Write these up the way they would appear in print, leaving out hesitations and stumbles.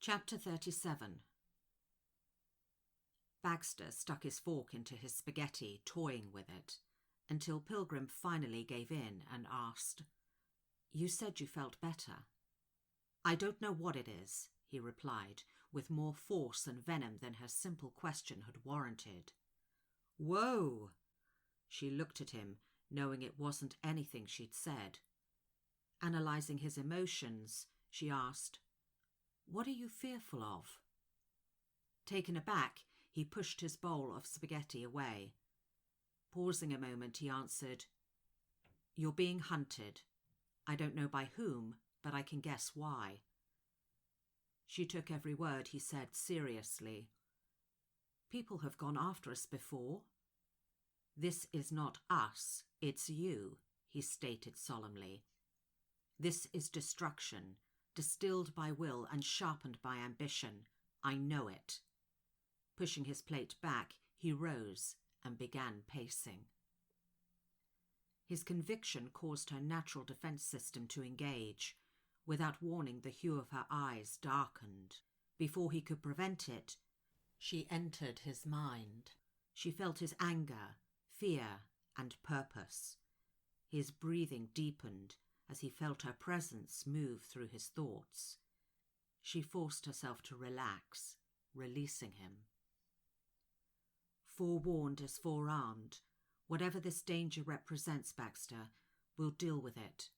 Chapter 37. Baxter stuck his fork into his spaghetti, toying with it, until Pilgrim finally gave in and asked, "You said you felt better." "I don't know what it is," he replied, with more force and venom than her simple question had warranted. "Whoa!" She looked at him, knowing it wasn't anything she'd said. Analysing his emotions, she asked, "What are you fearful of?" Taken aback, he pushed his bowl of spaghetti away. Pausing a moment, he answered, "You're being hunted. I don't know by whom, but I can guess why." She took every word he said seriously. "People have gone after us before." "This is not us, it's you," he stated solemnly. "This is destruction, distilled by will and sharpened by ambition. I know it." Pushing his plate back, he rose and began pacing. His conviction caused her natural defense system to engage. Without warning, the hue of her eyes darkened. Before he could prevent it, she entered his mind. She felt his anger, fear, and purpose. His breathing deepened as he felt her presence move through his thoughts. She forced herself to relax, releasing him. "Forewarned is forearmed. Whatever this danger represents, Baxter, we'll deal with it,"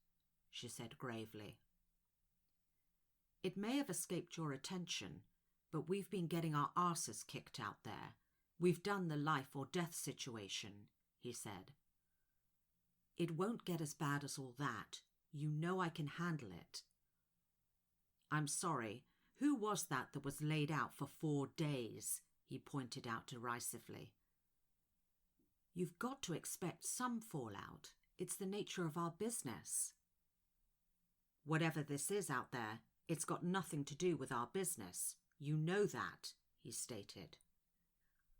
she said gravely. "It may have escaped your attention, but we've been getting our arses kicked out there. We've done the life or death situation," he said. "It won't get as bad as all that. You know I can handle it." "I'm sorry. Who was that was laid out for 4 days?" he pointed out derisively. "You've got to expect some fallout. It's the nature of our business." "Whatever this is out there, it's got nothing to do with our business. You know that," he stated.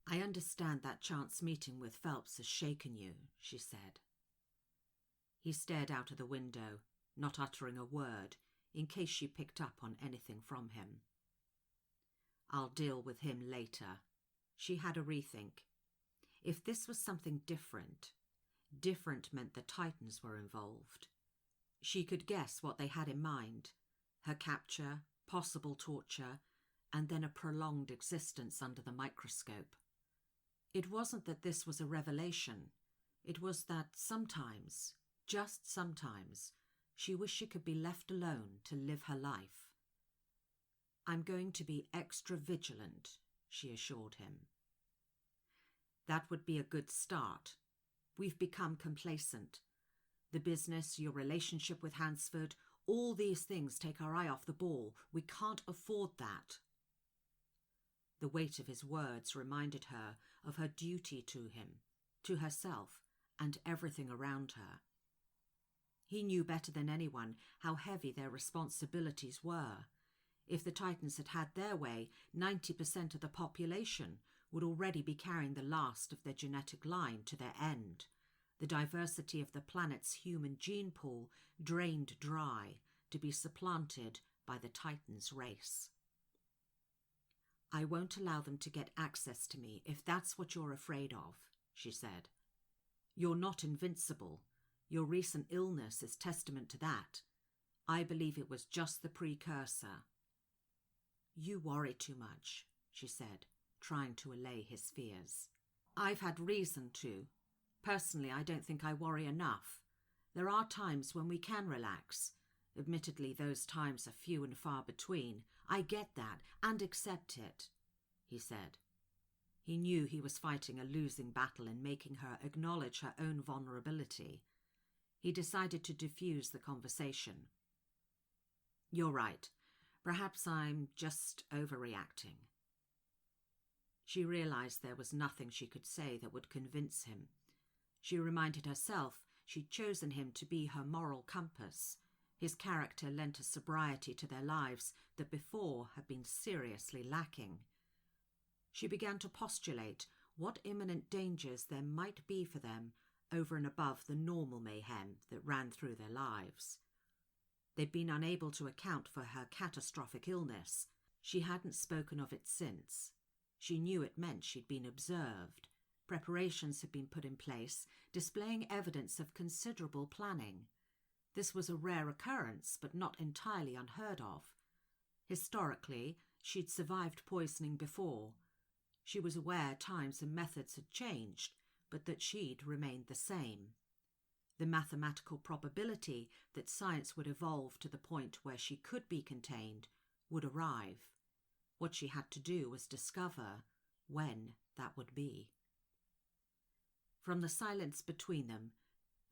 "I understand that chance meeting with Phelps has shaken you," she said. He stared out of the window, not uttering a word, in case she picked up on anything from him. "I'll deal with him later." She had a rethink. If this was something different meant the Titans were involved. She could guess what they had in mind: her capture, possible torture, and then a prolonged existence under the microscope. It wasn't that this was a revelation. It was that sometimes, just sometimes, she wished she could be left alone to live her life. "I'm going to be extra vigilant," she assured him. "That would be a good start. We've become complacent. The business, your relationship with Hansford, all these things take our eye off the ball. We can't afford that." The weight of his words reminded her of her duty to him, to herself, and everything around her. He knew better than anyone how heavy their responsibilities were. If the Titans had had their way, 90% of the population would already be carrying the last of their genetic line to their end. The diversity of the planet's human gene pool drained dry to be supplanted by the Titans' race. "I won't allow them to get access to me if that's what you're afraid of," she said. "You're not invincible. Your recent illness is testament to that. I believe it was just the precursor." "You worry too much," she said, trying to allay his fears. "I've had reason to. Personally, I don't think I worry enough. There are times when we can relax. Admittedly, those times are few and far between. I get that and accept it," he said. He knew he was fighting a losing battle in making her acknowledge her own vulnerability. He decided to diffuse the conversation. "You're right. Perhaps I'm just overreacting." She realized there was nothing she could say that would convince him. She reminded herself she'd chosen him to be her moral compass. His character lent a sobriety to their lives that before had been seriously lacking. She began to postulate what imminent dangers there might be for them over and above the normal mayhem that ran through their lives. They'd been unable to account for her catastrophic illness, She hadn't spoken of it since. She knew it meant she'd been observed. Preparations had been put in place, displaying evidence of considerable planning. This was a rare occurrence, but not entirely unheard of. Historically, she'd survived poisoning before. She was aware times and methods had changed, but that she'd remained the same. The mathematical probability that science would evolve to the point where she could be contained would arrive. What she had to do was discover when that would be. From the silence between them,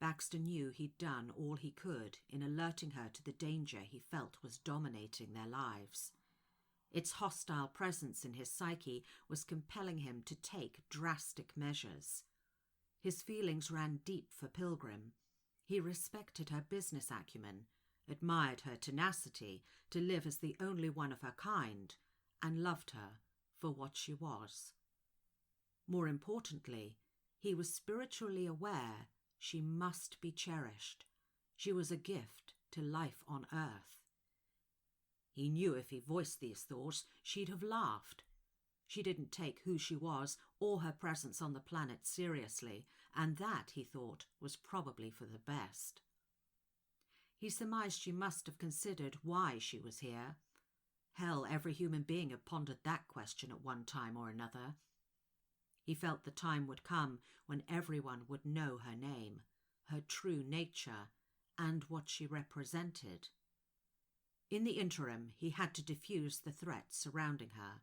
Baxter knew he'd done all he could in alerting her to the danger he felt was dominating their lives. Its hostile presence in his psyche was compelling him to take drastic measures. His feelings ran deep for Pilgrim. He respected her business acumen, admired her tenacity to live as the only one of her kind, and loved her for what she was. More importantly, he was spiritually aware she must be cherished. She was a gift to life on earth. He knew if he voiced these thoughts, she'd have laughed. She didn't take who she was or her presence on the planet seriously, and that, he thought, was probably for the best. He surmised she must have considered why she was here. Hell, every human being had pondered that question at one time or another. He felt the time would come when everyone would know her name, her true nature, and what she represented. In the interim, he had to diffuse the threats surrounding her.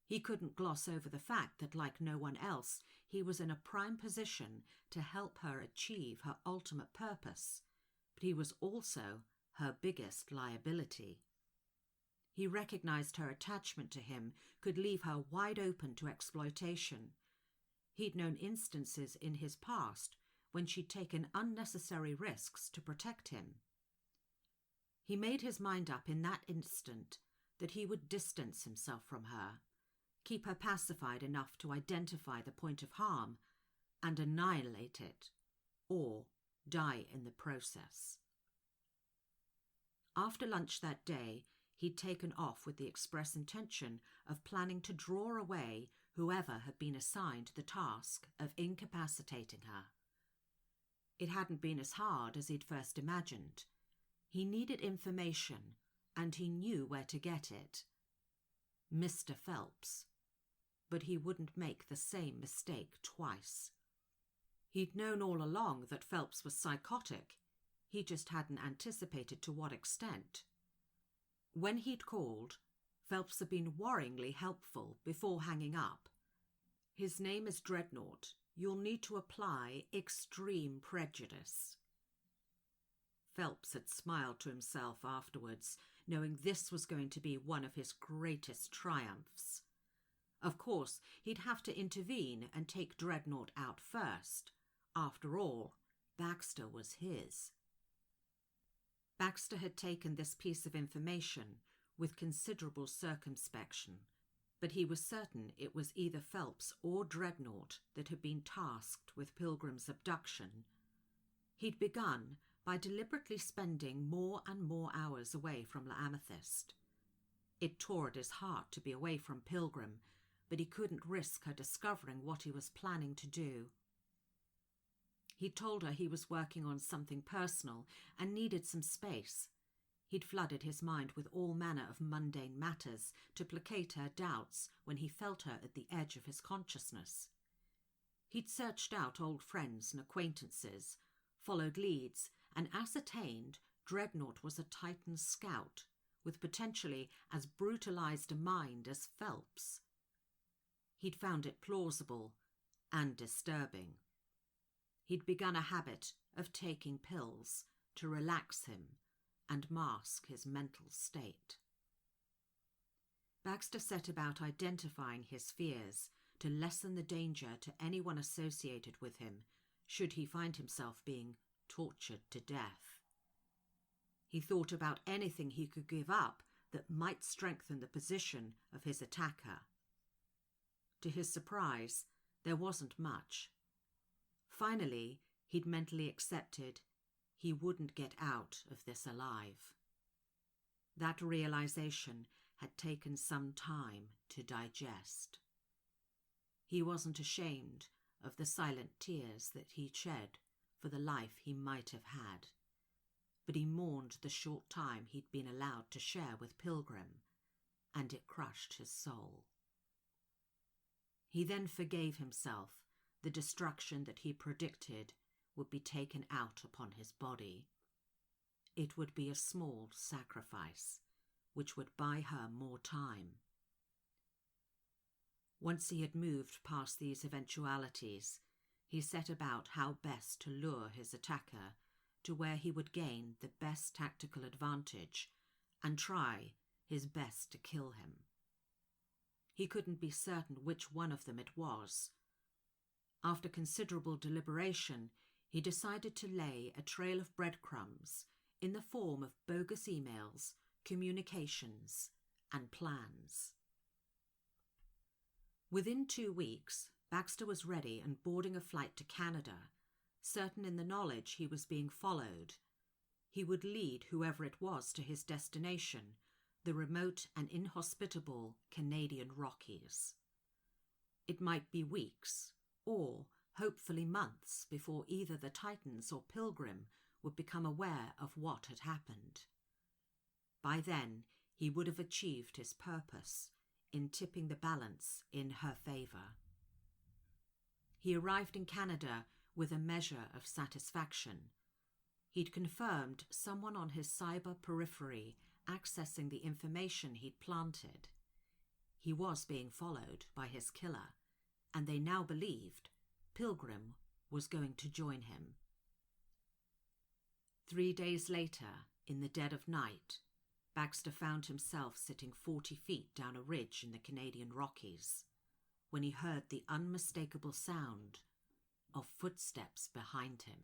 He couldn't gloss over the fact that, like no one else, he was in a prime position to help her achieve her ultimate purpose, but he was also her biggest liability. He recognized her attachment to him could leave her wide open to exploitation. He'd known instances in his past when she'd taken unnecessary risks to protect him. He made his mind up in that instant that he would distance himself from her, keep her pacified enough to identify the point of harm and annihilate it, or die in the process. After lunch that day, he'd taken off with the express intention of planning to draw away whoever had been assigned the task of incapacitating her. It hadn't been as hard as he'd first imagined. He needed information, and he knew where to get it. Mr. Phelps. But he wouldn't make the same mistake twice. He'd known all along that Phelps was psychotic. He just hadn't anticipated to what extent. When he'd called, Phelps had been worryingly helpful before hanging up. His name is Dreadnought. You'll need to apply extreme prejudice. Phelps had smiled to himself afterwards, knowing this was going to be one of his greatest triumphs. Of course, he'd have to intervene and take Dreadnought out first. After all, Baxter was his. Baxter had taken this piece of information with considerable circumspection, but he was certain it was either Phelps or Dreadnought that had been tasked with Pilgrim's abduction. He'd begun by deliberately spending more and more hours away from La Amethyst. It tore at his heart to be away from Pilgrim, but he couldn't risk her discovering what he was planning to do. He told her he was working on something personal and needed some space. He'd flooded his mind with all manner of mundane matters to placate her doubts when he felt her at the edge of his consciousness. He'd searched out old friends and acquaintances, followed leads, and ascertained Dreadnought was a Titan scout, with potentially as brutalized a mind as Phelps. He'd found it plausible and disturbing. He'd begun a habit of taking pills to relax him and mask his mental state. Baxter set about identifying his fears to lessen the danger to anyone associated with him should he find himself being tortured to death. He thought about anything he could give up that might strengthen the position of his attacker. To his surprise, there wasn't much. Finally, he'd mentally accepted he wouldn't get out of this alive. That realization had taken some time to digest. He wasn't ashamed of the silent tears that he'd shed for the life he might have had, but he mourned the short time he'd been allowed to share with Pilgrim, and it crushed his soul. He then forgave himself the destruction that he predicted would be taken out upon his body. It would be a small sacrifice, which would buy her more time. Once he had moved past these eventualities, he set about how best to lure his attacker to where he would gain the best tactical advantage and try his best to kill him. He couldn't be certain which one of them it was. After considerable deliberation, he decided to lay a trail of breadcrumbs in the form of bogus emails, communications, and plans. Within 2 weeks, Baxter was ready and boarding a flight to Canada, certain in the knowledge he was being followed. He would lead whoever it was to his destination, the remote and inhospitable Canadian Rockies. It might be weeks, or hopefully months, before either the Titans or Pilgrim would become aware of what had happened. By then, he would have achieved his purpose in tipping the balance in her favour. He arrived in Canada with a measure of satisfaction. He'd confirmed someone on his cyber periphery accessing the information he'd planted. He was being followed by his killer, and they now believed Pilgrim was going to join him. 3 days later, in the dead of night, Baxter found himself sitting 40 feet down a ridge in the Canadian Rockies when he heard the unmistakable sound of footsteps behind him.